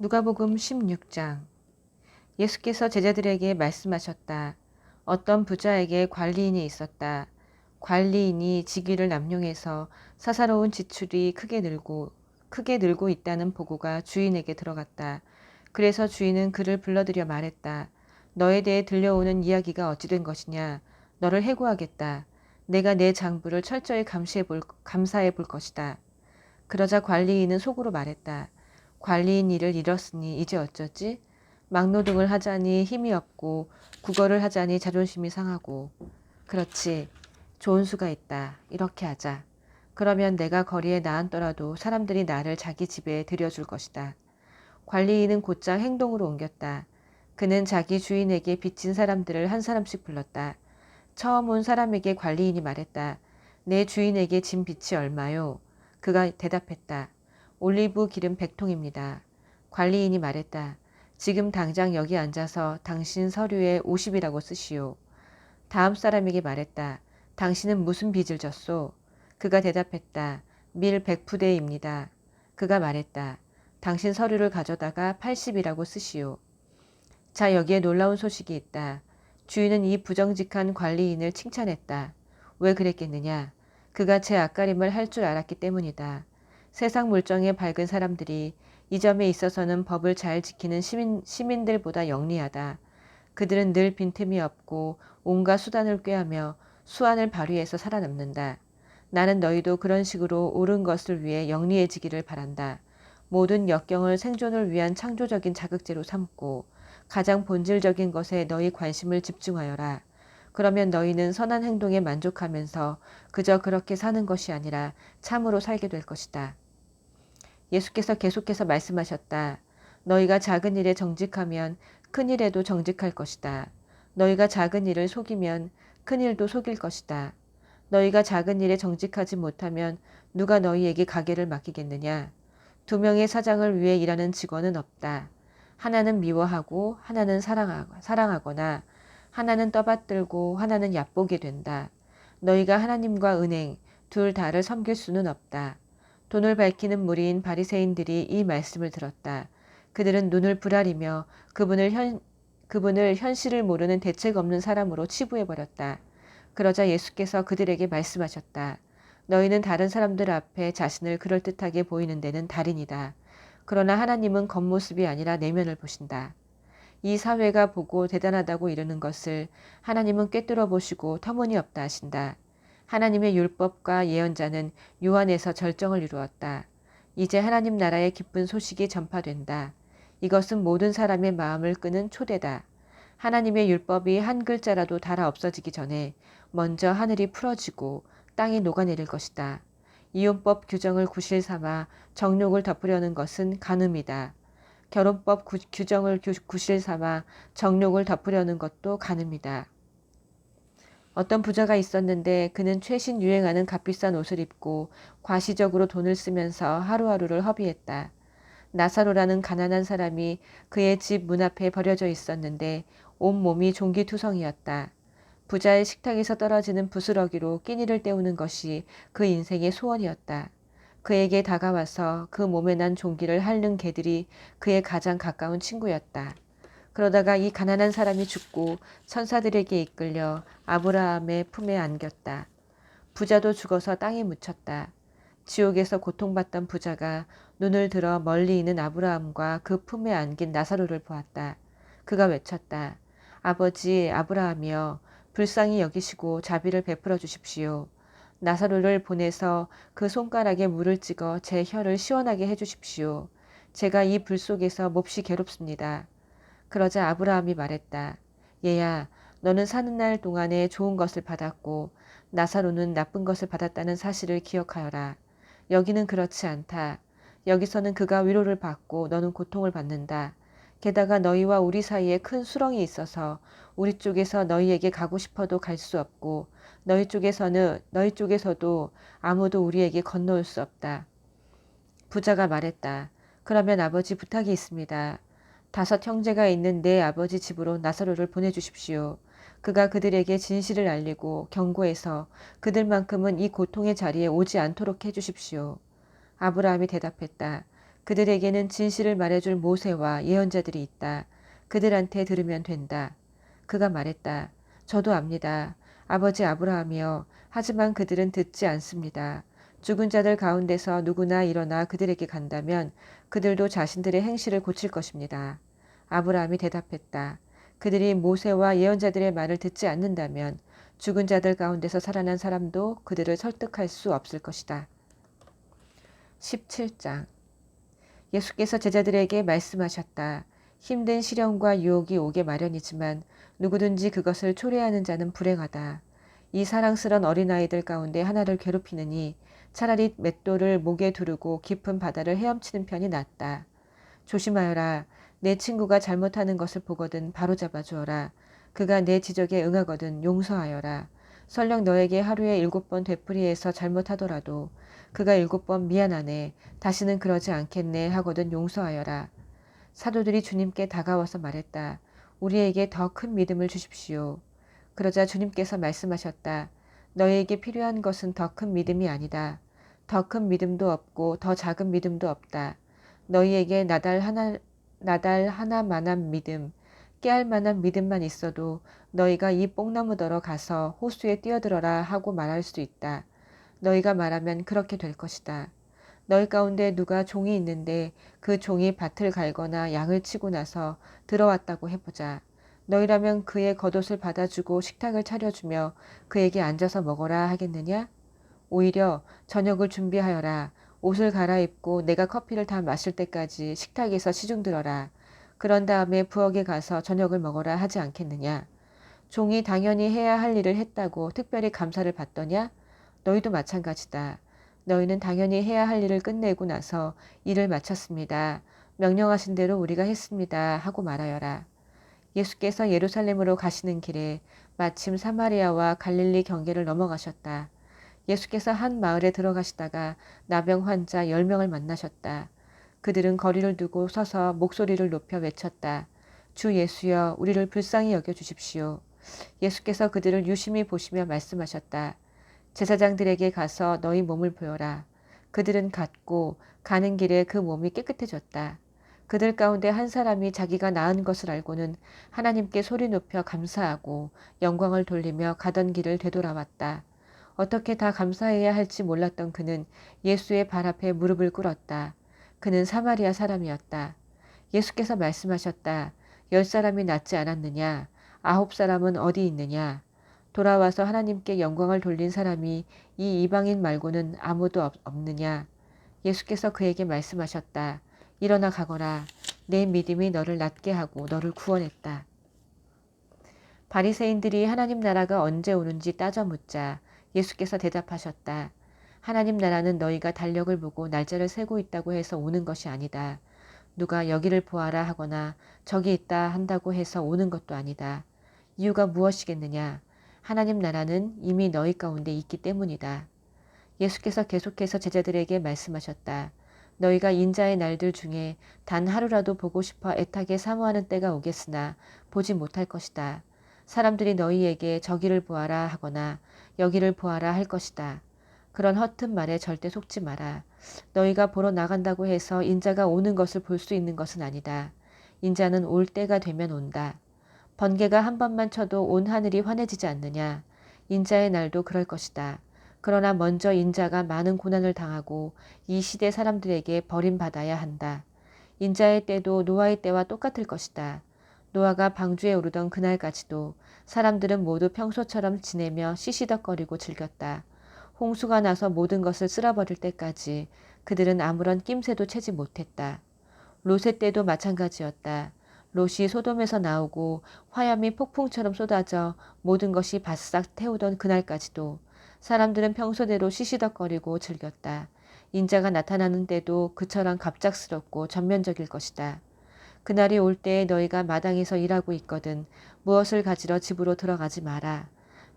누가복음 16장. 예수께서 제자들에게 말씀하셨다. 어떤 부자에게 관리인이 있었다. 관리인이 직위를 남용해서 사사로운 지출이 크게 늘고 있다는 보고가 주인에게 들어갔다. 그래서 주인은 그를 불러들여 말했다. 너에 대해 들려오는 이야기가 어찌 된 것이냐. 너를 해고하겠다. 내가 내 장부를 철저히 감사해 볼 것이다. 그러자 관리인은 속으로 말했다. 관리인 일을 잃었으니 이제 어쩌지? 막노동을 하자니 힘이 없고 국어를 하자니 자존심이 상하고. 그렇지. 좋은 수가 있다. 이렇게 하자. 그러면 내가 거리에 나앉더라도 사람들이 나를 자기 집에 들여줄 것이다. 관리인은 곧장 행동으로 옮겼다. 그는 자기 주인에게 빚진 사람들을 한 사람씩 불렀다. 처음 온 사람에게 관리인이 말했다. 내 주인에게 진 빚이 얼마요? 그가 대답했다. 올리브 기름 100통입니다. 관리인이 말했다. 지금 당장 여기 앉아서 당신 서류에 50이라고 쓰시오. 다음 사람에게 말했다. 당신은 무슨 빚을 졌소? 그가 대답했다. 밀 100푸대입니다. 그가 말했다. 당신 서류를 가져다가 80이라고 쓰시오. 자, 여기에 놀라운 소식이 있다. 주인은 이 부정직한 관리인을 칭찬했다. 왜 그랬겠느냐? 그가 제 앞가림을 할 줄 알았기 때문이다. 세상 물정에 밝은 사람들이 이 점에 있어서는 법을 잘 지키는 시민들보다 영리하다. 그들은 늘 빈틈이 없고 온갖 수단을 꾀하며 수완을 발휘해서 살아남는다. 나는 너희도 그런 식으로 옳은 것을 위해 영리해지기를 바란다. 모든 역경을 생존을 위한 창조적인 자극제로 삼고 가장 본질적인 것에 너희 관심을 집중하여라. 그러면 너희는 선한 행동에 만족하면서 그저 그렇게 사는 것이 아니라 참으로 살게 될 것이다. 예수께서 계속해서 말씀하셨다. 너희가 작은 일에 정직하면 큰 일에도 정직할 것이다. 너희가 작은 일을 속이면 큰 일도 속일 것이다. 너희가 작은 일에 정직하지 못하면 누가 너희에게 가게를 맡기겠느냐? 두 명의 사장을 위해 일하는 직원은 없다. 하나는 미워하고 하나는 사랑하거나 하나는 떠받들고 하나는 얕보게 된다. 너희가 하나님과 은행 둘 다를 섬길 수는 없다. 돈을 밝히는 무리인 바리새인들이 이 말씀을 들었다. 그들은 눈을 부라리며 그분을 현실을 모르는 대책 없는 사람으로 치부해버렸다. 그러자 예수께서 그들에게 말씀하셨다. 너희는 다른 사람들 앞에 자신을 그럴듯하게 보이는 데는 달인이다. 그러나 하나님은 겉모습이 아니라 내면을 보신다. 이 사회가 보고 대단하다고 이르는 것을 하나님은 꿰뚫어 보시고 터무니없다 하신다. 하나님의 율법과 예언자는 요한에서 절정을 이루었다. 이제 하나님 나라의 기쁜 소식이 전파된다. 이것은 모든 사람의 마음을 끄는 초대다. 하나님의 율법이 한 글자라도 닳아 없어지기 전에 먼저 하늘이 풀어지고 땅이 녹아내릴 것이다. 이혼법 규정을 구실 삼아 정욕을 덮으려는 것은 간음이다. 결혼법 규정을 구실 삼아 정욕을 덮으려는 것도 간음이다. 어떤 부자가 있었는데 그는 최신 유행하는 값비싼 옷을 입고 과시적으로 돈을 쓰면서 하루하루를 허비했다. 나사로라는 가난한 사람이 그의 집 문 앞에 버려져 있었는데 온몸이 종기투성이었다. 부자의 식탁에서 떨어지는 부스러기로 끼니를 때우는 것이 그 인생의 소원이었다. 그에게 다가와서 그 몸에 난 종기를 핥는 개들이 그의 가장 가까운 친구였다. 그러다가 이 가난한 사람이 죽고 천사들에게 이끌려 아브라함의 품에 안겼다. 부자도 죽어서 땅에 묻혔다. 지옥에서 고통받던 부자가 눈을 들어 멀리 있는 아브라함과 그 품에 안긴 나사로를 보았다. 그가 외쳤다. 아버지 아브라함이여 불쌍히 여기시고 자비를 베풀어 주십시오. 나사로를 보내서 그 손가락에 물을 찍어 제 혀를 시원하게 해주십시오. 제가 이 불 속에서 몹시 괴롭습니다. 그러자 아브라함이 말했다. 얘야, 너는 사는 날 동안에 좋은 것을 받았고 나사로는 나쁜 것을 받았다는 사실을 기억하여라. 여기는 그렇지 않다. 여기서는 그가 위로를 받고 너는 고통을 받는다. 게다가 너희와 우리 사이에 큰 수렁이 있어서 우리 쪽에서 너희에게 가고 싶어도 갈 수 없고 너희 쪽에서도 아무도 우리에게 건너올 수 없다. 부자가 말했다. 그러면 아버지 부탁이 있습니다. 5 형제가 있는 내 아버지 집으로 나사로를 보내주십시오. 그가 그들에게 진실을 알리고 경고해서 그들만큼은 이 고통의 자리에 오지 않도록 해주십시오. 아브라함이 대답했다. 그들에게는 진실을 말해줄 모세와 예언자들이 있다. 그들한테 들으면 된다. 그가 말했다. 저도 압니다. 아버지 아브라함이여. 하지만 그들은 듣지 않습니다. 죽은 자들 가운데서 누구나 일어나 그들에게 간다면 그들도 자신들의 행실을 고칠 것입니다. 아브라함이 대답했다. 그들이 모세와 예언자들의 말을 듣지 않는다면 죽은 자들 가운데서 살아난 사람도 그들을 설득할 수 없을 것이다. 17장 예수께서 제자들에게 말씀하셨다. 힘든 시련과 유혹이 오게 마련이지만 누구든지 그것을 초래하는 자는 불행하다. 이 사랑스런 어린아이들 가운데 하나를 괴롭히느니 차라리 맷돌을 목에 두르고 깊은 바다를 헤엄치는 편이 낫다. 조심하여라. 내 친구가 잘못하는 것을 보거든 바로잡아 주어라. 그가 내 지적에 응하거든 용서하여라. 설령 너에게 하루에 7번 되풀이해서 잘못하더라도 그가 7번 미안하네. 다시는 그러지 않겠네 하거든 용서하여라. 사도들이 주님께 다가와서 말했다. 우리에게 더 큰 믿음을 주십시오. 그러자 주님께서 말씀하셨다. 너희에게 필요한 것은 더 큰 믿음이 아니다. 더 큰 믿음도 없고 더 작은 믿음도 없다. 너희에게 나달 하나만한 믿음, 깨알 만한 믿음만 있어도 너희가 이 뽕나무더러 가서 호수에 뛰어들어라 하고 말할 수 있다. 너희가 말하면 그렇게 될 것이다. 너희 가운데 누가 종이 있는데 그 종이 밭을 갈거나 양을 치고 나서 들어왔다고 해보자. 너희라면 그의 겉옷을 받아주고 식탁을 차려주며 그에게 앉아서 먹어라 하겠느냐? 오히려 저녁을 준비하여라. 옷을 갈아입고 내가 커피를 다 마실 때까지 식탁에서 시중들어라. 그런 다음에 부엌에 가서 저녁을 먹어라 하지 않겠느냐? 종이 당연히 해야 할 일을 했다고 특별히 감사를 받더냐? 너희도 마찬가지다. 너희는 당연히 해야 할 일을 끝내고 나서 일을 마쳤습니다. 명령하신 대로 우리가 했습니다. 하고 말하여라. 예수께서 예루살렘으로 가시는 길에 마침 사마리아와 갈릴리 경계를 넘어가셨다. 예수께서 한 마을에 들어가시다가 나병 환자 10명을 만나셨다. 그들은 거리를 두고 서서 목소리를 높여 외쳤다. 주 예수여, 우리를 불쌍히 여겨 주십시오. 예수께서 그들을 유심히 보시며 말씀하셨다. 제사장들에게 가서 너희 몸을 보여라. 그들은 갔고 가는 길에 그 몸이 깨끗해졌다. 그들 가운데 한 사람이 자기가 나은 것을 알고는 하나님께 소리 높여 감사하고 영광을 돌리며 가던 길을 되돌아왔다. 어떻게 다 감사해야 할지 몰랐던 그는 예수의 발 앞에 무릎을 꿇었다. 그는 사마리아 사람이었다. 예수께서 말씀하셨다. 10사람이 낫지 않았느냐? 9사람은 어디 있느냐? 돌아와서 하나님께 영광을 돌린 사람이 이 이방인 말고는 아무도 없느냐? 예수께서 그에게 말씀하셨다. 일어나 가거라. 내 믿음이 너를 낫게 하고 너를 구원했다. 바리새인들이 하나님 나라가 언제 오는지 따져 묻자 예수께서 대답하셨다. 하나님 나라는 너희가 달력을 보고 날짜를 세고 있다고 해서 오는 것이 아니다. 누가 여기를 보아라 하거나 저기 있다 한다고 해서 오는 것도 아니다. 이유가 무엇이겠느냐? 하나님 나라는 이미 너희 가운데 있기 때문이다. 예수께서 계속해서 제자들에게 말씀하셨다. 너희가 인자의 날들 중에 단 하루라도 보고 싶어 애타게 사모하는 때가 오겠으나 보지 못할 것이다. 사람들이 너희에게 저기를 보아라 하거나 여기를 보아라 할 것이다. 그런 허튼 말에 절대 속지 마라. 너희가 보러 나간다고 해서 인자가 오는 것을 볼 수 있는 것은 아니다. 인자는 올 때가 되면 온다. 번개가 한 번만 쳐도 온 하늘이 환해지지 않느냐. 인자의 날도 그럴 것이다. 그러나 먼저 인자가 많은 고난을 당하고 이 시대 사람들에게 버림받아야 한다. 인자의 때도 노아의 때와 똑같을 것이다. 노아가 방주에 오르던 그날까지도 사람들은 모두 평소처럼 지내며 시시덕거리고 즐겼다. 홍수가 나서 모든 것을 쓸어버릴 때까지 그들은 아무런 낌새도 채지 못했다. 롯의 때도 마찬가지였다. 롯이 소돔에서 나오고 화염이 폭풍처럼 쏟아져 모든 것이 바싹 태우던 그날까지도 사람들은 평소대로 시시덕거리고 즐겼다. 인자가 나타나는 때도 그처럼 갑작스럽고 전면적일 것이다. 그날이 올 때에 너희가 마당에서 일하고 있거든 무엇을 가지러 집으로 들어가지 마라.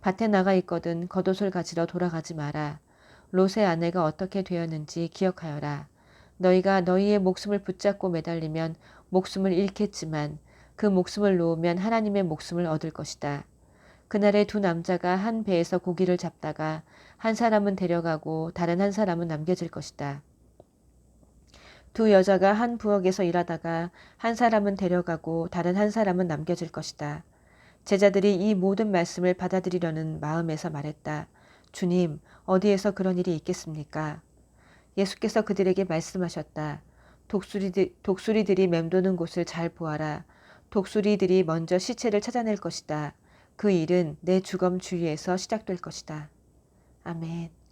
밭에 나가 있거든 겉옷을 가지러 돌아가지 마라. 롯의 아내가 어떻게 되었는지 기억하여라. 너희가 너희의 목숨을 붙잡고 매달리면 목숨을 잃겠지만 그 목숨을 놓으면 하나님의 목숨을 얻을 것이다. 그날에 두 남자가 한 배에서 고기를 잡다가 한 사람은 데려가고 다른 한 사람은 남겨질 것이다. 두 여자가 한 부엌에서 일하다가 한 사람은 데려가고 다른 한 사람은 남겨질 것이다. 제자들이 이 모든 말씀을 받아들이려는 마음에서 말했다. 주님, 어디에서 그런 일이 있겠습니까? 예수께서 그들에게 말씀하셨다. 독수리들이 맴도는 곳을 잘 보아라. 독수리들이 먼저 시체를 찾아낼 것이다. 그 일은 내 주검 주위에서 시작될 것이다. 아멘.